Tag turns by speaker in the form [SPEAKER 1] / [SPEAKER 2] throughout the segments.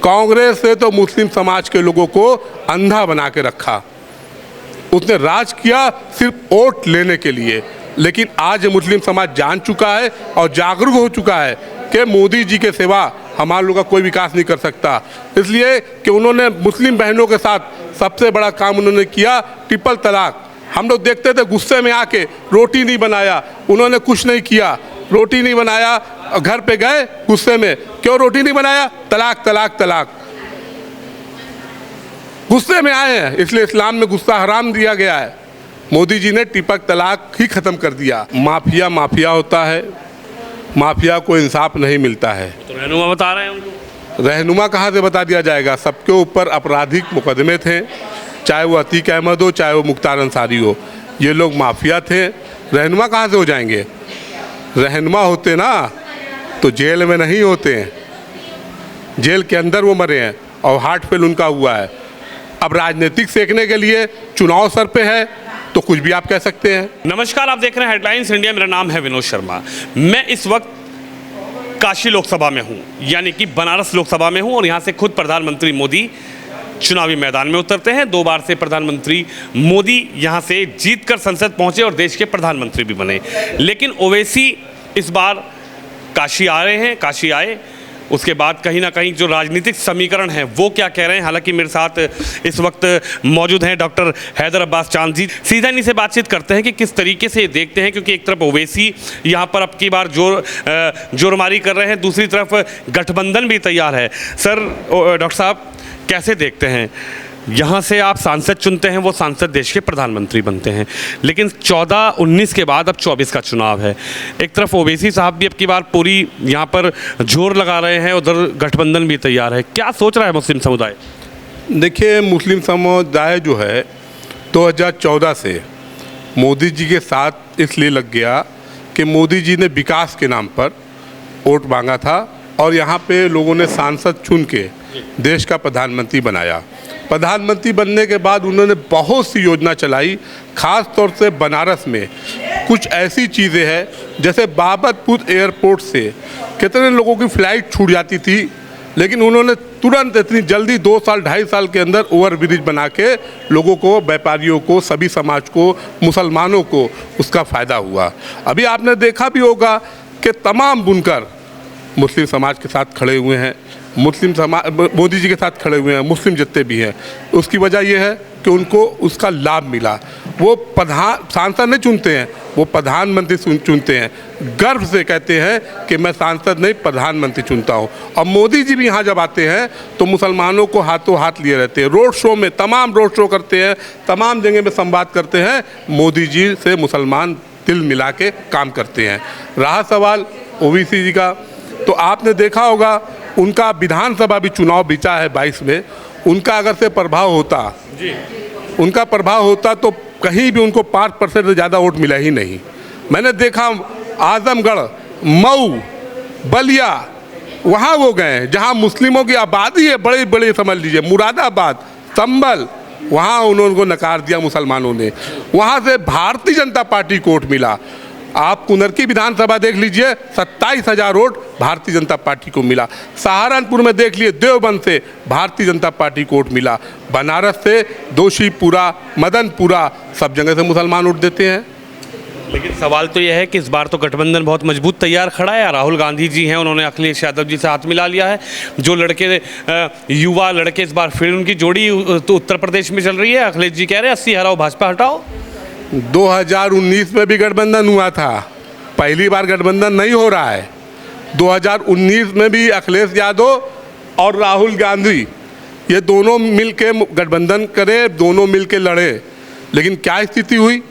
[SPEAKER 1] कांग्रेस ने तो मुस्लिम समाज के लोगों को अंधा बना के रखा। उसने राज किया सिर्फ वोट लेने के लिए। लेकिन आज मुस्लिम समाज जान चुका है और जागरूक हो चुका है कि मोदी जी के सिवा हमारे लोगों का कोई विकास नहीं कर सकता। इसलिए कि उन्होंने मुस्लिम बहनों के साथ सबसे बड़ा काम उन्होंने किया, ट्रिपल तलाक। हम लोग देखते थे गुस्से में आके रोटी नहीं बनाया, उन्होंने कुछ नहीं किया, रोटी नहीं बनाया, घर पे गए गुस्से में, क्यों रोटी नहीं बनाया, तलाक तलाक तलाक, गुस्से में आए हैं। इसलिए इस्लाम में गुस्सा हराम दिया गया है। मोदी जी ने ट्रिपल तलाक ही खत्म कर दिया। माफिया माफिया होता है, माफिया को इंसाफ नहीं मिलता है।
[SPEAKER 2] तो रहनुमा बता रहे हैं उनको।
[SPEAKER 1] रहनुमा कहाँ से बता दिया जाएगा? सबके ऊपर आपराधिक मुकदमे थे, चाहे वो अतीक अहमद हो, चाहे वो मुख्तार अंसारी हो। ये लोग माफिया थे, रहनुमा कहाँ से हो जाएंगे? रहनुमा होते ना तो जेल में नहीं होते हैं, जेल के अंदर वो मरे हैं और हार्ट फेल उनका हुआ है। अब राजनीतिक सेकने के लिए चुनाव सर पे है तो कुछ भी आप कह सकते हैं।
[SPEAKER 2] नमस्कार, आप देख रहे हैं हेडलाइंस इंडिया। मेरा नाम है विनोद शर्मा। मैं इस वक्त काशी लोकसभा में हूँ, यानी कि बनारस लोकसभा में हूँ, और यहाँ से खुद प्रधानमंत्री मोदी चुनावी मैदान में उतरते हैं। 2 बार से प्रधानमंत्री मोदी यहाँ से जीतकर संसद पहुँचे और देश के प्रधानमंत्री भी बने। लेकिन ओवैसी इस बार काशी आ रहे हैं, काशी आए उसके बाद कहीं ना कहीं जो राजनीतिक समीकरण है वो क्या कह रहे हैं। हालांकि मेरे साथ इस वक्त मौजूद हैं डॉक्टर हैदर अब्बास चांद जी। सीधा इन्हीं से बातचीत करते हैं कि किस तरीके से देखते हैं, क्योंकि एक तरफ ओवैसी यहाँ पर अब की बार जोरमारी कर रहे हैं, दूसरी तरफ गठबंधन भी तैयार है। सर, डॉक्टर साहब कैसे देखते हैं, यहाँ से आप सांसद चुनते हैं, वो सांसद देश के प्रधानमंत्री बनते हैं, लेकिन 14-19 के बाद अब 24 का चुनाव है। एक तरफ ओवैसी साहब भी अब की बार पूरी यहाँ पर जोर लगा रहे हैं, उधर गठबंधन भी तैयार है। क्या सोच रहा है मुस्लिम समुदाय?
[SPEAKER 1] देखिए, मुस्लिम समुदाय जो है 2014 से मोदी जी के साथ इसलिए लग गया कि मोदी जी ने विकास के नाम पर वोट मांगा था और यहाँ पे लोगों ने सांसद चुन के देश का प्रधानमंत्री बनाया। प्रधानमंत्री बनने के बाद उन्होंने बहुत सी योजना चलाई, ख़ास तौर से बनारस में कुछ ऐसी चीज़ें हैं जैसे बाबतपुर एयरपोर्ट से कितने लोगों की फ़्लाइट छूट जाती थी, लेकिन उन्होंने तुरंत इतनी जल्दी 2 साल 2.5 साल के अंदर ओवर ब्रिज बना के लोगों को, व्यापारियों को, सभी समाज को, मुसलमानों को उसका फ़ायदा हुआ। अभी आपने देखा भी होगा कि तमाम बुनकर मुस्लिम समाज के साथ खड़े हुए हैं, मुस्लिम समाज मोदी जी के साथ खड़े हुए हैं, मुस्लिम जितने भी हैं। उसकी वजह यह है कि उनको उसका लाभ मिला। वो सांसद नहीं चुनते हैं, वो प्रधानमंत्री चुनते हैं, गर्व से कहते हैं कि मैं सांसद नहीं प्रधानमंत्री चुनता हूँ। और मोदी जी भी यहाँ जब आते हैं तो मुसलमानों को हाथों हाथ लिए रहते हैं, रोड शो में तमाम रोड शो करते हैं, तमाम जगह में संवाद करते हैं। मोदी जी से मुसलमान दिल मिला के काम करते हैं। रहा सवाल ओवैसी जी का, तो आपने देखा होगा उनका विधानसभा भी चुनाव बीता है 22 में। उनका अगर से प्रभाव होता जी, उनका प्रभाव होता तो कहीं भी उनको 5% से ज़्यादा वोट मिला ही नहीं। मैंने देखा आजमगढ़, मऊ, बलिया, वहाँ वो गए जहाँ मुस्लिमों की आबादी है, बड़े बड़े समझ लीजिए, मुरादाबाद, संभल, वहाँ उनको नकार दिया मुसलमानों ने। वहाँ से भारतीय जनता पार्टी को वोट मिला। आप कुनर की विधानसभा देख लीजिए, 27,000 वोट भारतीय जनता पार्टी को मिला। सहारनपुर में देख लिए, देवबंद से भारतीय जनता पार्टी को वोट मिला। बनारस से दोषीपुरा, मदनपुरा, सब जगह से मुसलमान वोट देते हैं।
[SPEAKER 2] लेकिन सवाल तो यह है कि इस बार तो गठबंधन बहुत मजबूत तैयार खड़ा है। राहुल गांधी जी हैं, उन्होंने अखिलेश यादव जी से हाथ मिला लिया है। जो लड़के युवा लड़के इस बार फिर उनकी जोड़ी तो उत्तर प्रदेश में चल रही है। अखिलेश जी कह रहे हैं 80 हराओ भाजपा हटाओ।
[SPEAKER 1] 2019 में भी गठबंधन हुआ था, पहली बार गठबंधन नहीं हो रहा है। 2019 में भी अखिलेश यादव और राहुल गांधी ये दोनों मिल के गठबंधन करे, दोनों मिल के लड़े, लेकिन क्या स्थिति हुई?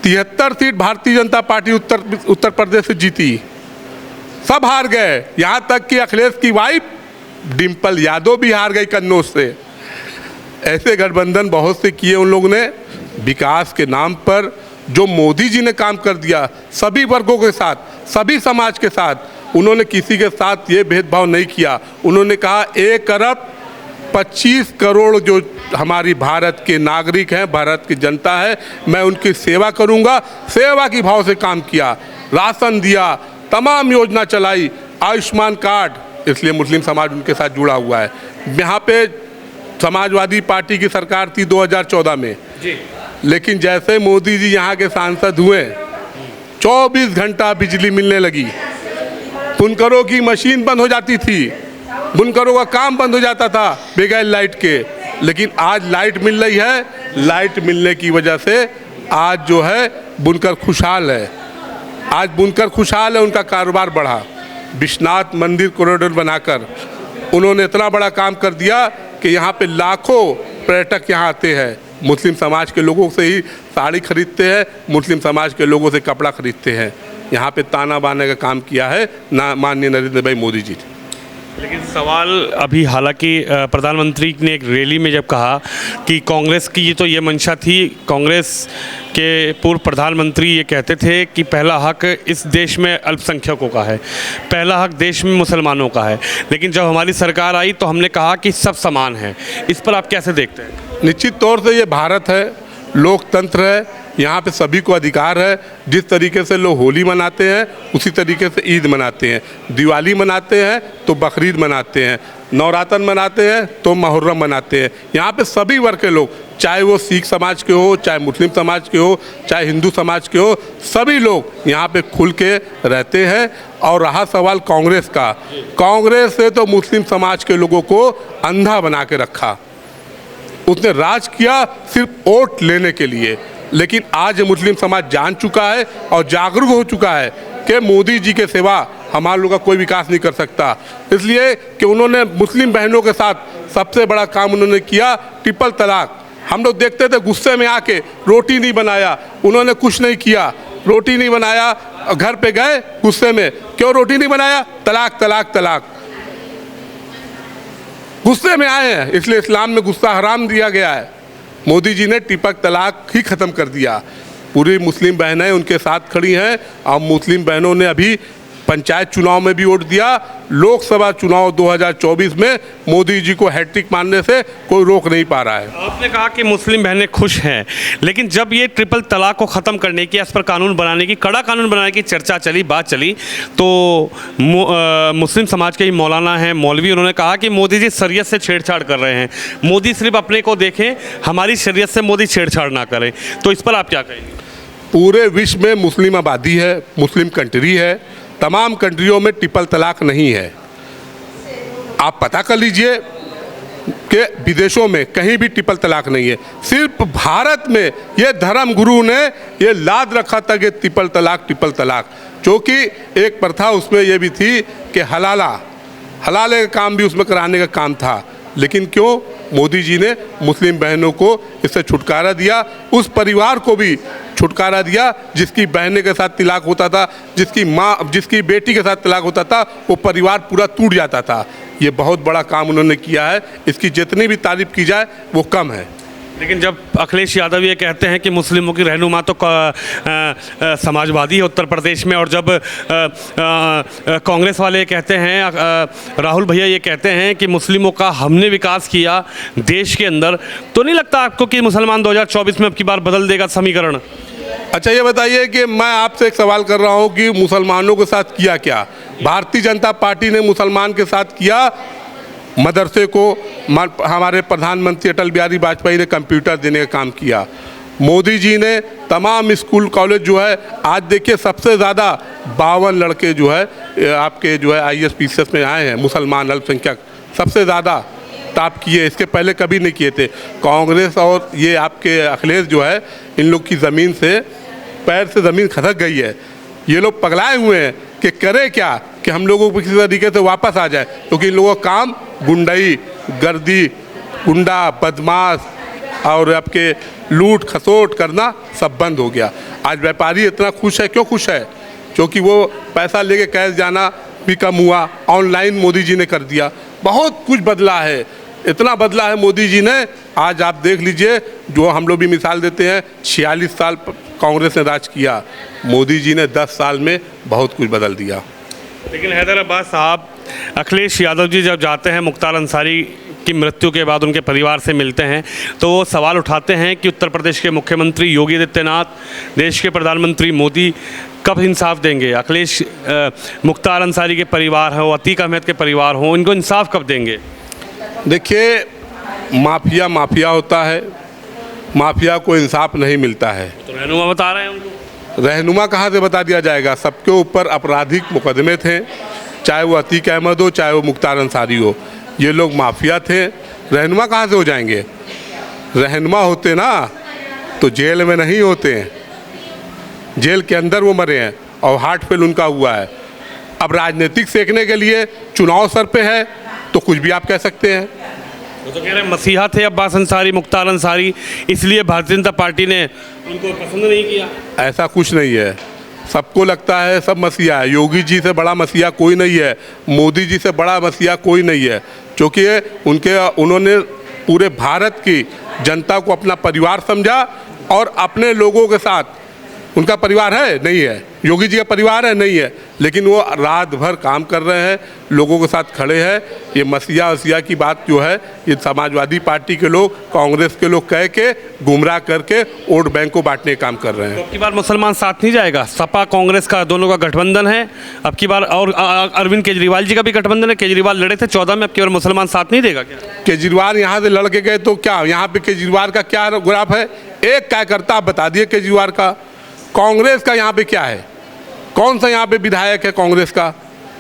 [SPEAKER 1] 73 सीट भारतीय जनता पार्टी उत्तर प्रदेश से जीती, सब हार गए। यहाँ तक कि अखिलेश की वाइफ डिम्पल यादव भी हार गई कन्नौज से। ऐसे गठबंधन बहुत से किए उन लोगों ने। विकास के नाम पर जो मोदी जी ने काम कर दिया, सभी वर्गों के साथ, सभी समाज के साथ, उन्होंने किसी के साथ ये भेदभाव नहीं किया। उन्होंने कहा 1 अरब 25 करोड़ जो हमारी भारत के नागरिक हैं, भारत की जनता है, मैं उनकी सेवा करूंगा। सेवा की भाव से काम किया, राशन दिया, तमाम योजना चलाई, आयुष्मान कार्ड, इसलिए मुस्लिम समाज उनके साथ जुड़ा हुआ है। यहाँ पे समाजवादी पार्टी की सरकार थी 2014 में
[SPEAKER 2] जी।
[SPEAKER 1] लेकिन जैसे मोदी जी यहाँ के सांसद हुए 24 घंटा बिजली मिलने लगी। बुनकरों की मशीन बंद हो जाती थी, बुनकरों का काम बंद हो जाता था बगैर लाइट के, लेकिन आज लाइट मिल रही है। लाइट मिलने की वजह से आज जो है बुनकर खुशहाल है। आज बुनकर खुशहाल है, उनका कारोबार बढ़ा। विश्वनाथ मंदिर कॉरिडोर बनाकर उन्होंने इतना बड़ा काम कर दिया कि यहाँ पे लाखों पर्यटक यहाँ आते हैं। मुस्लिम समाज के लोगों से ही साड़ी खरीदते हैं, मुस्लिम समाज के लोगों से कपड़ा खरीदते हैं। यहाँ पे ताना बाने का काम किया है ना माननीय नरेंद्र भाई मोदी जी।
[SPEAKER 2] लेकिन सवाल अभी, हालांकि प्रधानमंत्री ने एक रैली में जब कहा कि कांग्रेस की तो ये मंशा थी, कांग्रेस के पूर्व प्रधानमंत्री ये कहते थे कि पहला हक इस देश में अल्पसंख्यकों का है, पहला हक देश में मुसलमानों का है। लेकिन जब हमारी सरकार आई तो हमने कहा कि सब समान है। इस पर आप कैसे देखते हैं?
[SPEAKER 1] निश्चित तौर से ये भारत है, लोकतंत्र है, यहाँ पे सभी को अधिकार है। जिस तरीके से लोग होली मनाते हैं उसी तरीके से ईद मनाते हैं, दिवाली मनाते हैं तो बकरीद मनाते हैं, नवरात्र मनाते हैं तो मुहर्रम मनाते हैं। यहाँ पे सभी वर्ग के लोग, चाहे वो सिख समाज के हो, चाहे मुस्लिम समाज के हो, चाहे हिंदू समाज के हो, सभी लोग यहाँ पे खुल के रहते हैं। और रहा सवाल कांग्रेस का, कांग्रेस ने तो मुस्लिम समाज के लोगों को अंधा बना के रखा। उसने राज किया सिर्फ वोट लेने के लिए। लेकिन आज मुस्लिम समाज जान चुका है और जागरूक हो चुका है कि मोदी जी के सिवा हमारे लोग का कोई विकास नहीं कर सकता। इसलिए कि उन्होंने मुस्लिम बहनों के साथ सबसे बड़ा काम उन्होंने किया, ट्रिपल तलाक। हम लोग देखते थे गुस्से में आके रोटी नहीं बनाया, उन्होंने कुछ नहीं किया, रोटी नहीं बनाया, घर पे गए गुस्से में, क्यों रोटी नहीं बनाया? तलाक तलाक तलाक। गुस्से में आए हैं, इसलिए इस्लाम में गुस्सा हराम दिया गया है। मोदी जी ने ट्रिपल तलाक ही ख़त्म कर दिया। पूरी मुस्लिम बहनें उनके साथ खड़ी हैं और मुस्लिम बहनों ने अभी पंचायत चुनाव में भी वोट दिया। लोकसभा चुनाव 2024 में मोदी जी को हैट्रिक मारने से कोई रोक नहीं पा रहा है।
[SPEAKER 2] आपने कहा कि मुस्लिम बहनें खुश हैं, लेकिन जब ये ट्रिपल तलाक को ख़त्म करने की, इस पर कानून बनाने की, कड़ा कानून बनाने की चर्चा चली, बात चली, तो मुस्लिम समाज के ही मौलाना हैं, मौलवी, उन्होंने कहा कि मोदी जी शरीयत से छेड़छाड़ कर रहे हैं, मोदी सिर्फ अपने को देखें, हमारी शरीयत से मोदी छेड़छाड़ ना करें। तो इस पर आप क्या कहेंगे?
[SPEAKER 1] पूरे विश्व में मुस्लिम आबादी है, मुस्लिम कंट्री है, तमाम कंट्रियों में ट्रिपल तलाक नहीं है। आप पता कर लीजिए कि विदेशों में कहीं भी ट्रिपल तलाक नहीं है। सिर्फ भारत में ये धर्म गुरु ने ये लाद रखा था कि ट्रिपल तलाक, जो कि एक प्रथा उसमें ये भी थी कि हलाले का काम भी उसमें कराने का काम था। लेकिन क्यों? मोदी जी ने मुस्लिम बहनों को इससे छुटकारा दिया, उस परिवार को भी छुटकारा दिया जिसकी बहने के साथ तलाक होता था, जिसकी बेटी के साथ तलाक होता था, वो परिवार पूरा टूट जाता था। ये बहुत बड़ा काम उन्होंने किया है, इसकी जितनी भी तारीफ की जाए वो कम है।
[SPEAKER 2] लेकिन जब अखिलेश यादव ये कहते हैं कि मुस्लिमों की रहनुमा तो समाजवादी है उत्तर प्रदेश में, और जब कांग्रेस वाले कहते हैं, राहुल भैया ये कहते हैं कि मुस्लिमों का हमने विकास किया देश के अंदर, तो नहीं लगता आपको कि मुसलमान 2024 में अब की बार बदल देगा समीकरण?
[SPEAKER 1] अच्छा ये बताइए कि मैं आपसे एक सवाल कर रहा हूँ कि मुसलमानों के साथ किया क्या? भारतीय जनता पार्टी ने मुसलमान के साथ किया, मदरसे को हमारे प्रधानमंत्री अटल बिहारी वाजपेयी ने कंप्यूटर देने का काम किया। मोदी जी ने तमाम स्कूल कॉलेज जो है, आज देखिए सबसे ज़्यादा 52 लड़के जो है आपके जो है IAS PCS में आए हैं, मुसलमान अल्पसंख्यक सबसे ज़्यादा टॉप किए, इसके पहले कभी नहीं किए थे। कांग्रेस और ये आपके अखिलेश जो है, इन लोग की ज़मीन से पैर से ज़मीन खसक गई है। ये लोग पगलाए हुए हैं कि करें क्या कि हम लोगों को किसी तरीके से वापस आ जाए, क्योंकि इन लोगों का काम गुंडाई, गर्दी, गुंडा, बदमाश और आपके लूट खसोट करना सब बंद हो गया। आज व्यापारी इतना खुश है, क्यों खुश है? क्योंकि वो पैसा लेके कैश जाना भी कम हुआ, ऑनलाइन मोदी जी ने कर दिया। बहुत कुछ बदला है, इतना बदला है मोदी जी ने। आज आप देख लीजिए, जो हम लोग भी मिसाल देते हैं, 46 साल कांग्रेस ने राज किया, मोदी जी ने 10 साल में बहुत कुछ बदल दिया।
[SPEAKER 2] लेकिन हैदराबाद साहब, अखिलेश यादव जी जब जाते हैं, मुख्तार अंसारी की मृत्यु के बाद उनके परिवार से मिलते हैं, तो वो सवाल उठाते हैं कि उत्तर प्रदेश के मुख्यमंत्री योगी आदित्यनाथ, देश के प्रधानमंत्री मोदी कब इंसाफ देंगे? अखिलेश मुख्तार अंसारी के परिवार हो, अतीक अहमद के परिवार हो, इनको इंसाफ कब देंगे?
[SPEAKER 1] देखिए, माफिया माफिया होता है, माफिया को इंसाफ नहीं मिलता है।
[SPEAKER 2] तो रहनुमा बता रहे हैं उनको।
[SPEAKER 1] रहनुमा कहाँ से बता दिया जाएगा? सबके ऊपर आपराधिक मुकदमे थे, चाहे वो अतीक अहमद हो, चाहे वो मुख्तार अंसारी हो। ये लोग माफिया थे, रहनुमा कहाँ से हो जाएंगे? रहनुमा होते ना तो जेल में नहीं होते हैं, जेल के अंदर वो मरे हैं और हार्ट फेल उनका हुआ है। अब राजनीतिक सेकने के लिए चुनाव सर पे है तो कुछ भी आप कह सकते हैं।
[SPEAKER 2] वो तो कह रहे हैं मसीहा थे अब्बास अंसारी, मुख्तार अंसारी, इसलिए भारतीय जनता पार्टी ने उनको पसंद नहीं किया।
[SPEAKER 1] ऐसा कुछ नहीं है, सबको लगता है सब मसीहा है। योगी जी से बड़ा मसीहा कोई नहीं है, मोदी जी से बड़ा मसीहा कोई नहीं है, क्योंकि उन्होंने पूरे भारत की जनता को अपना परिवार समझा और अपने लोगों के साथ। उनका परिवार है नहीं है, योगी जी का परिवार है नहीं है, लेकिन वो रात भर काम कर रहे हैं, लोगों के साथ खड़े हैं। ये मसीहा वसीहा की बात जो है, ये समाजवादी पार्टी के लोग, कांग्रेस के लोग कह के गुमराह करके वोट बैंक को बांटने का काम कर रहे हैं।
[SPEAKER 2] अब की बार मुसलमान साथ नहीं जाएगा? सपा कांग्रेस का दोनों का गठबंधन है अब की बार, और अरविंद केजरीवाल जी का भी गठबंधन है। केजरीवाल लड़े थे 14 में, अब की बार मुसलमान साथ नहीं देगा क्या?
[SPEAKER 1] केजरीवाल यहाँ से लड़ के गए तो क्या यहाँ पे केजरीवाल का क्या ग्राफ है? एक कार्यकर्ता आप बता दिए केजरीवाल का। कांग्रेस का यहाँ पे क्या है? कौन सा यहाँ पे विधायक है कांग्रेस का?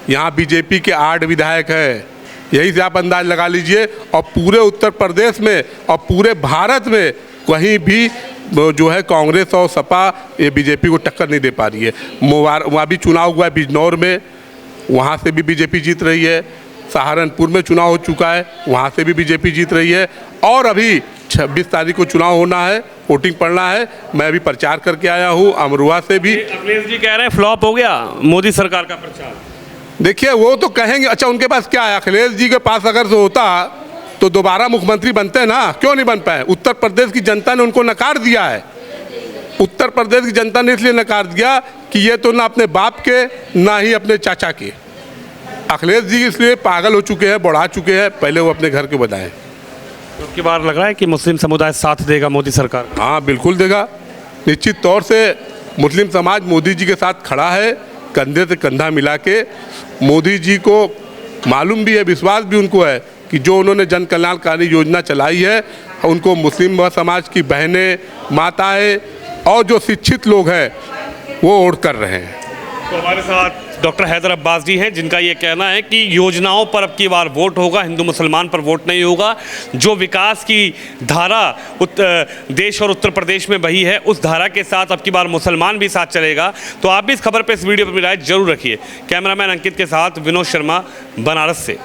[SPEAKER 1] यहाँ बीजेपी के 8 विधायक है, यही से आप अंदाज लगा लीजिए। और पूरे उत्तर प्रदेश में और पूरे भारत में कहीं भी जो है कांग्रेस और सपा ये बीजेपी को टक्कर नहीं दे पा रही है। वहाँ भी चुनाव हुआ है बिजनौर में, वहाँ से भी बीजेपी जीत रही है। सहारनपुर में चुनाव हो चुका है, वहाँ से भी बीजेपी जीत रही है। और अभी 26 तारीख को चुनाव होना है, वोटिंग पड़ना है। मैं अभी प्रचार करके आया हूँ अमरुआ से भी।
[SPEAKER 2] अखिलेश जी कह रहे हैं फ्लॉप हो गया मोदी सरकार का प्रचार।
[SPEAKER 1] देखिए, वो तो कहेंगे। अच्छा, उनके पास क्या है? अखिलेश जी के पास अगर जो होता तो दोबारा मुख्यमंत्री बनते ना, क्यों नहीं बन पाए? उत्तर प्रदेश की जनता ने उनको नकार दिया है। उत्तर प्रदेश की जनता ने इसलिए नकार दिया कि ये तो ना अपने बाप के ना ही अपने चाचा के। अखिलेश जी इसलिए पागल हो चुके हैं, बढ़ा चुके हैं, पहले वो अपने घर के बताएं।
[SPEAKER 2] अब की बार लग रहा है कि मुस्लिम समुदाय साथ देगा मोदी सरकार?
[SPEAKER 1] हाँ, बिल्कुल देगा। निश्चित तौर से मुस्लिम समाज मोदी जी के साथ खड़ा है, कंधे से कंधा मिला के। मोदी जी को मालूम भी है, विश्वास भी उनको है कि जो उन्होंने जन कल्याणकारी योजना चलाई है, उनको मुस्लिम समाज की बहनें, माताएं और जो शिक्षित लोग हैं वो वोट कर रहे हैं।
[SPEAKER 2] तो हमारे साथ डॉक्टर हैदर अब्बास जी हैं, जिनका ये कहना है कि योजनाओं पर अब की बार वोट होगा, हिंदू मुसलमान पर वोट नहीं होगा। जो विकास की धारा देश और उत्तर प्रदेश में बही है, उस धारा के साथ अब की बार मुसलमान भी साथ चलेगा। तो आप भी इस खबर पे, इस वीडियो पर राय जरूर रखिए। कैमरामैन अंकित के साथ विनोद शर्मा, बनारस से।